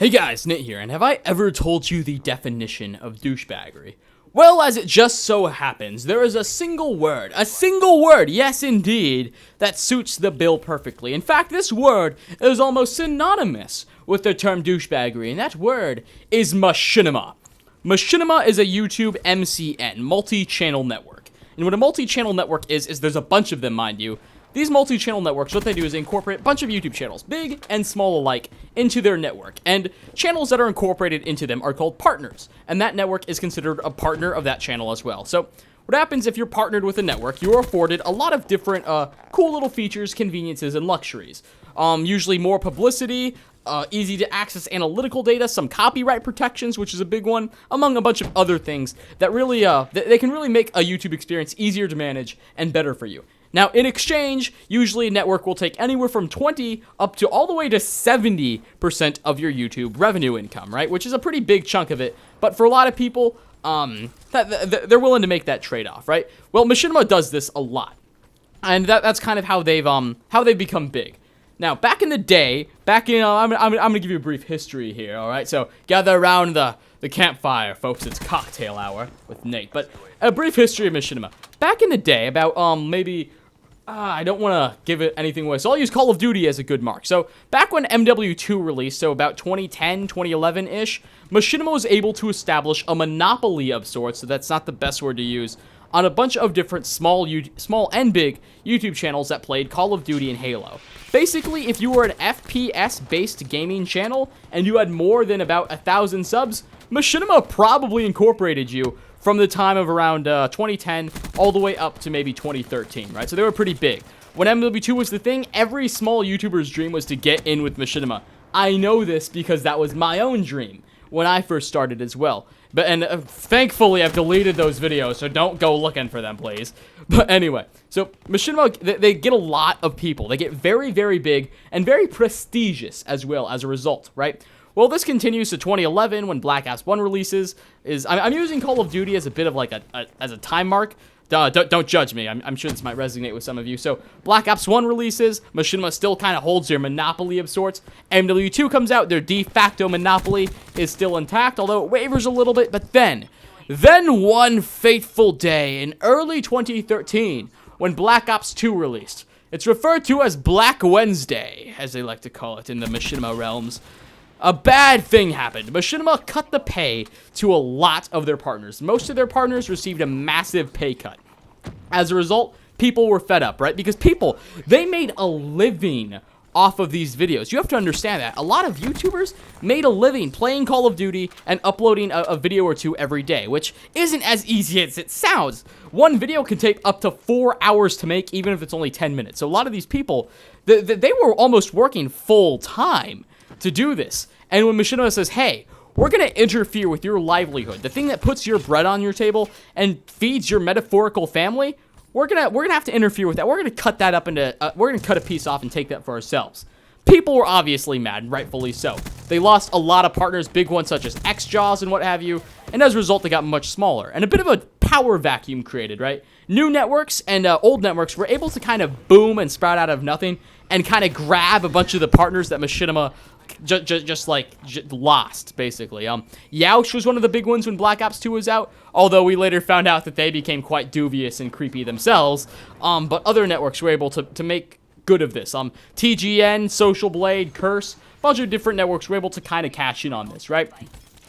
Hey guys, Nate here, and have I ever told you the definition of douchebaggery? Well, as it just so happens, there is a single word, yes indeed, that suits the bill perfectly. In fact, this word is almost synonymous with the term douchebaggery, and that word is Machinima. Machinima is a YouTube MCN, multi-channel network. And what a multi-channel network is there's a bunch of them, mind you. These multi-channel networks, what they do is they incorporate a bunch of YouTube channels, big and small alike, into their network. And channels that are incorporated into them are called partners. And that network is considered a partner of that channel as well. So what happens if you're partnered with a network, you are afforded a lot of different cool little features, conveniences, and luxuries. Usually more publicity, easy to access analytical data, some copyright protections, which is a big one, among a bunch of other things that really, they can really make a YouTube experience easier to manage and better for you. Now, in exchange, usually a network will take anywhere from 20 up to all the way to 70% of your YouTube revenue income, right? Which is a pretty big chunk of it. But for a lot of people, they're willing to make that trade-off, right? Well, Machinima does this a lot. And that's kind of how they've become big. Now, back in the day, I'm gonna give you a brief history here, all right? So, gather around the campfire, folks. It's cocktail hour with Nate. But a brief history of Machinima. Back in the day, about maybe... I don't want to give it anything away, so I'll use Call of Duty as a good mark. So, back when MW2 released, so about 2010, 2011-ish, Machinima was able to establish a monopoly of sorts, so that's not the best word to use, on a bunch of different small and big YouTube channels that played Call of Duty and Halo. Basically, if you were an FPS-based gaming channel, and you had more than about 1,000 subs, Machinima probably incorporated you from the time of around 2010 all the way up to maybe 2013, right? So they were pretty big. When MW2 was the thing, every small YouTuber's dream was to get in with Machinima. I know this because that was my own dream when I first started as well. Thankfully, I've deleted those videos, so don't go looking for them, please. But anyway, so Machinima, they get a lot of people. They get very, very big and very prestigious as well as a result, right? Well, this continues to 2011 when Black Ops 1 releases. I'm using Call of Duty as a bit of like as a time mark. Don't judge me. I'm sure this might resonate with some of you. So Black Ops 1 releases. Machinima still kind of holds their monopoly of sorts. MW2 comes out. Their de facto monopoly is still intact, although it wavers a little bit. But then one fateful day in early 2013 when Black Ops 2 released. It's referred to as Black Wednesday, as they like to call it in the Machinima realms. A bad thing happened. Machinima cut the pay to a lot of their partners. Most of their partners received a massive pay cut. As a result, people were fed up, right? Because people, they made a living off of these videos. You have to understand that. A lot of YouTubers made a living playing Call of Duty and uploading a video or two every day, which isn't as easy as it sounds. One video can take up to 4 hours to make, even if it's only 10 minutes. So a lot of these people, they were almost working full time to do this. And when Machinima says, hey, we're going to interfere with your livelihood, the thing that puts your bread on your table and feeds your metaphorical family, we're gonna have to interfere with that. We're going to cut that up into, we're going to cut a piece off and take that for ourselves. People were obviously mad, rightfully so. They lost a lot of partners, big ones such as XJaws and what have you, and as a result, they got much smaller. And a bit of a power vacuum created, right? New networks and old networks were able to kind of boom and sprout out of nothing and kind of grab a bunch of the partners that Machinima just lost, basically. Youch was one of the big ones when Black Ops 2 was out, although we later found out that they became quite dubious and creepy themselves. But other networks were able to make good of this. TGN, Social Blade, Curse, a bunch of different networks were able to kind of cash in on this, right?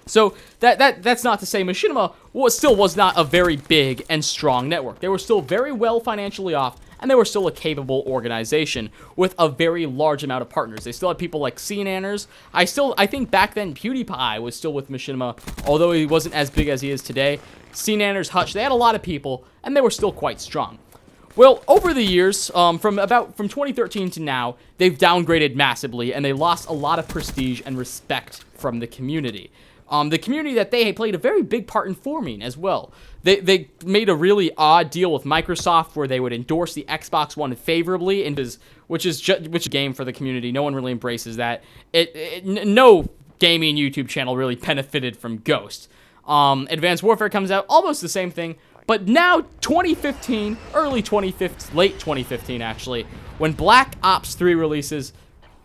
So that's not to say Machinima still was not a very big and strong network. They were still very well financially off, and they were still a capable organization with a very large amount of partners. They still had people like CNanners. I think back then PewDiePie was still with Machinima, although he wasn't as big as he is today. CNanners, Hutch, they had a lot of people, and they were still quite strong. Well, over the years, from 2013 to now, they've downgraded massively, and they lost a lot of prestige and respect from the community. The community that they played a very big part in forming as well. They made a really odd deal with Microsoft where they would endorse the Xbox One favorably, which is a game for the community. No one really embraces that. No gaming YouTube channel really benefited from Ghost. Advanced Warfare comes out, almost the same thing. But now, 2015, late 2015 actually, when Black Ops 3 releases,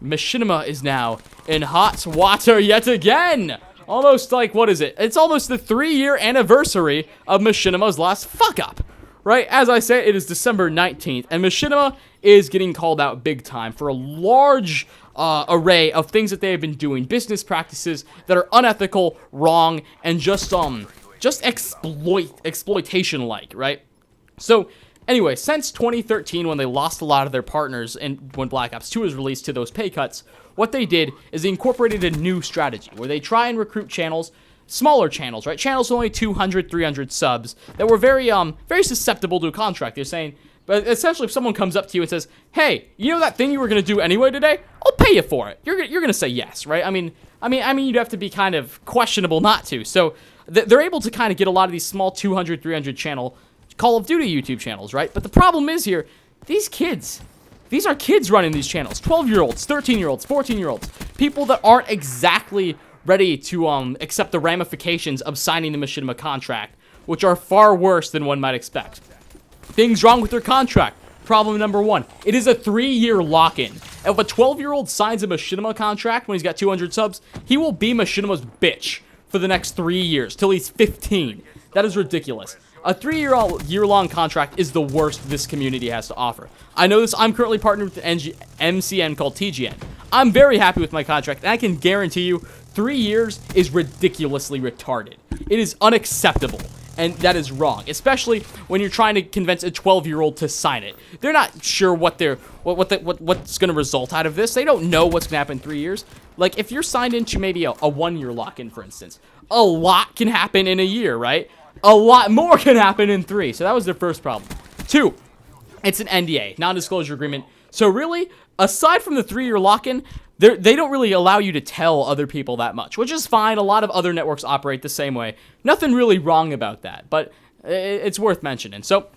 Machinima is now in hot water yet again. Almost like, what is it? It's almost the 3-year anniversary of Machinima's last fuck-up. Right? As I say, it is December 19th, and Machinima is getting called out big time for a large array of things that they have been doing, business practices that are unethical, wrong, and just exploitation-like, right? So, anyway, since 2013, when they lost a lot of their partners and when Black Ops 2 was released to those pay cuts, what they did is they incorporated a new strategy where they try and recruit channels, smaller channels, right? Channels with only 200, 300 subs that were very susceptible to a contract. They're saying, but essentially, if someone comes up to you and says, "Hey, you know that thing you were gonna do anyway today? I'll pay you for it." You're gonna say yes, right? I mean, you'd have to be kind of questionable not to. So they're able to kind of get a lot of these small 200, 300 channel Call of Duty YouTube channels, right? But the problem is here, these are kids running these channels. 12-year-olds, 13-year-olds, 14-year-olds, people that aren't exactly ready to accept the ramifications of signing the Machinima contract, which are far worse than one might expect. Things wrong with their contract. Problem number 1, it is a 3-year lock-in. If a 12-year-old signs a Machinima contract when he's got 200 subs, he will be Machinima's bitch for the next 3 years, till he's 15. That is ridiculous. A 3-year-long contract is the worst this community has to offer. I know this. I'm currently partnered with an MCN called TGN. I'm very happy with my contract, and I can guarantee you 3 years is ridiculously retarded. It is unacceptable, and that is wrong, especially when you're trying to convince a 12-year-old to sign it. They're not sure what's going to result out of this. They don't know what's going to happen in 3 years. Like, if you're signed into maybe a 1-year lock-in, for instance, a lot can happen in a year, right? A lot more can happen in 3. So that was their first problem. 2, it's an NDA, non-disclosure agreement. So really, aside from the 3-year lock-in, they don't really allow you to tell other people that much, which is fine. A lot of other networks operate the same way. Nothing really wrong about that, but it's worth mentioning. So,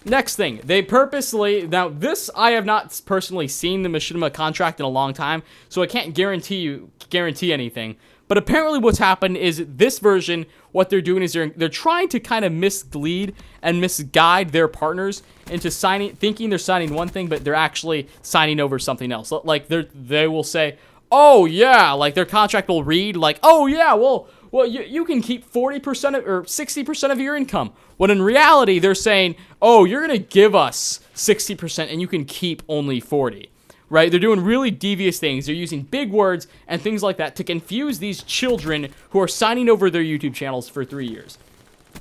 next thing, they purposely, now this, I have not personally seen the Machinima contract in a long time, so I can't guarantee anything. But apparently what's happened is this version, what they're doing is they're trying to kind of mislead and misguide their partners into thinking they're signing one thing, but they're actually signing over something else. Like they will say, "Oh yeah," like their contract will read like, "Oh yeah, well you can keep 40% or 60% of your income." When in reality they're saying, "Oh, you're gonna give us 60% and you can keep only 40." Right? They're doing really devious things. They're using big words and things like that to confuse these children who are signing over their YouTube channels for 3 years.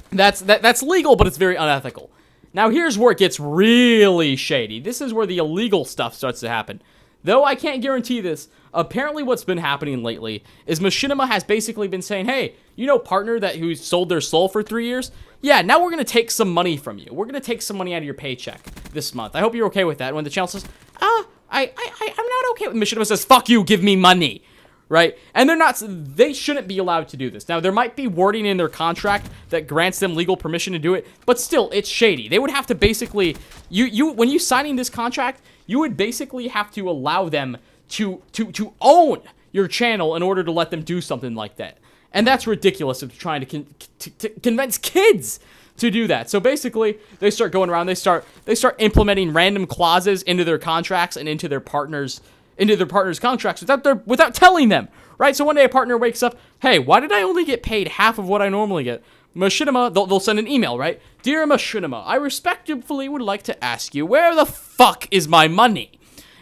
That's legal, but it's very unethical. Now, here's where it gets really shady. This is where the illegal stuff starts to happen. Though I can't guarantee this, apparently what's been happening lately is Machinima has basically been saying, "Hey, you know partner who sold their soul for 3 years? Yeah, now we're going to take some money from you. We're going to take some money out of your paycheck this month. I hope you're okay with that." And when the channel says, I'm not okay with Machinima says, "Fuck you, give me money," right? And they shouldn't be allowed to do this. Now, there might be wording in their contract that grants them legal permission to do it, but still, it's shady. They would have to basically, when you signing this contract, you would basically have to allow them to own your channel in order to let them do something like that. And that's ridiculous if you're trying to convince kids to do that. So basically, they start going around, they start implementing random clauses into their contracts and into their partners' contracts without telling them, right? So one day a partner wakes up, "Hey, why did I only get paid half of what I normally get?" Machinima, they'll send an email, right? "Dear Machinima, I respectfully would like to ask you, where the fuck is my money?"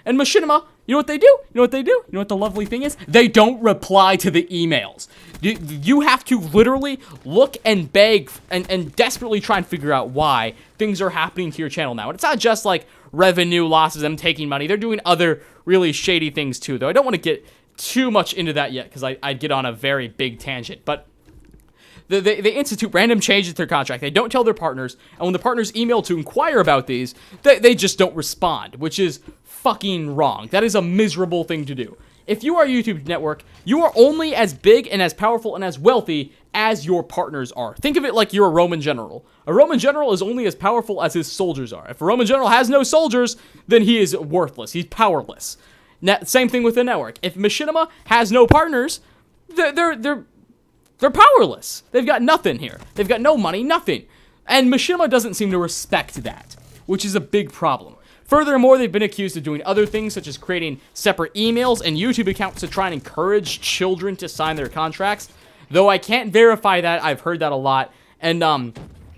And Machinima, you know what they do? You know what the lovely thing is? They don't reply to the emails. You have to literally look and beg and desperately try and figure out why things are happening to your channel now. And it's not just like revenue losses, them taking money. They're doing other really shady things too, though. I don't want to get too much into that yet because I'd get on a very big tangent. But they institute random changes to their contract. They don't tell their partners. And when the partners email to inquire about these, they just don't respond, which is fucking wrong. That is a miserable thing to do. If you are a YouTube network, you are only as big and as powerful and as wealthy as your partners are. Think of it like you're a Roman general. A Roman general is only as powerful as his soldiers are. If a Roman general has no soldiers, then he is worthless. He's powerless. Same thing with the network. If Machinima has no partners, they're powerless. They've got nothing here. They've got no money, nothing. And Machinima doesn't seem to respect that, which is a big problem. Furthermore, they've been accused of doing other things, such as creating separate emails and YouTube accounts to try and encourage children to sign their contracts. Though I can't verify that, I've heard that a lot. And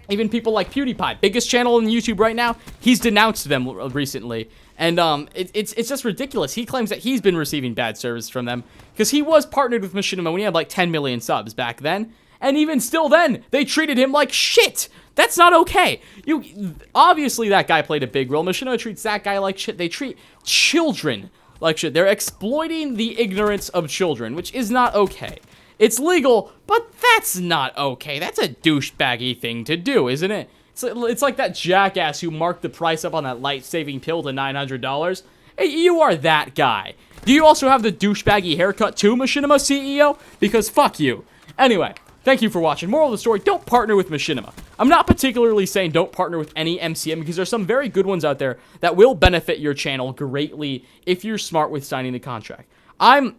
even people like PewDiePie, biggest channel on YouTube right now, he's denounced them recently. And it's just ridiculous. He claims that he's been receiving bad service from them because he was partnered with Machinima when he had like 10 million subs back then. And even still then, they treated him like shit. That's not okay. Obviously, that guy played a big role. Machinima treats that guy like shit. They treat children like shit. They're exploiting the ignorance of children, which is not okay. It's legal, but that's not okay. That's a douchebaggy thing to do, isn't it? It's like that jackass who marked the price up on that life-saving pill to $900. Hey, you are that guy. Do you also have the douchebaggy haircut too, Machinima CEO? Because fuck you. Anyway, thank you for watching. Moral of the story, don't partner with Machinima. I'm not particularly saying don't partner with any MCN because there's some very good ones out there that will benefit your channel greatly if you're smart with signing the contract. I'm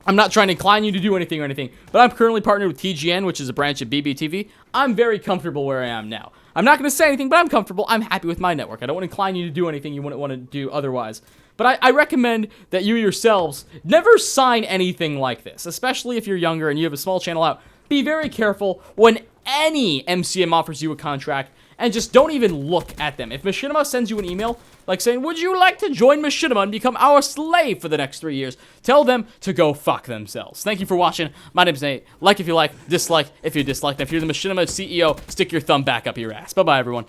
not trying to incline you to do anything or anything, but I'm currently partnered with TGN, which is a branch of BBTV. I'm very comfortable where I am now. I'm not going to say anything, but I'm comfortable. I'm happy with my network. I don't want to incline you to do anything you wouldn't want to do otherwise. But I recommend that you yourselves never sign anything like this, especially if you're younger and you have a small channel out. Be very careful when any MCM offers you a contract, and just don't even look at them. If Machinima sends you an email, like saying, would you like to join Machinima and become our slave for the next 3 years? Tell them to go fuck themselves. Thank you for watching. My name's Nate. Like if you like, dislike if you dislike. And if you're the Machinima CEO, stick your thumb back up your ass. Bye-bye, everyone.